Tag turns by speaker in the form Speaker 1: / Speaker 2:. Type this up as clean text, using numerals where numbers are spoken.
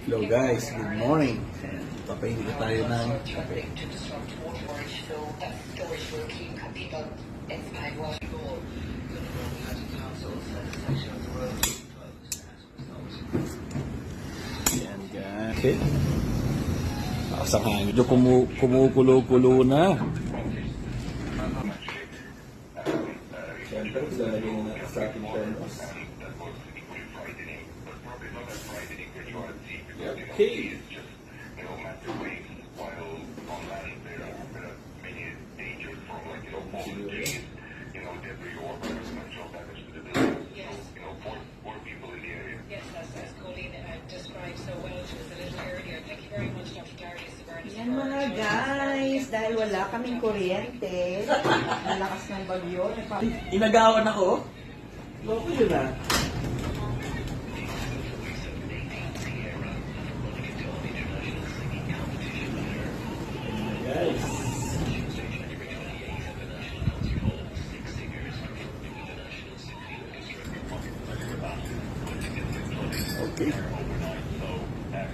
Speaker 1: Hello guys, good morning. Papahingi tayo ng kape. Yan guys. Okay. Sa hangin. Medyo kumukulo-kulo na. Siyempre, lalagay na natin sa ating thermos. Okay.
Speaker 2: Yan mga guys, dahil wala kaming kuryente, malakas ng bagyo.
Speaker 1: Inagawan ako? Loko yun ah. Guys. Okay.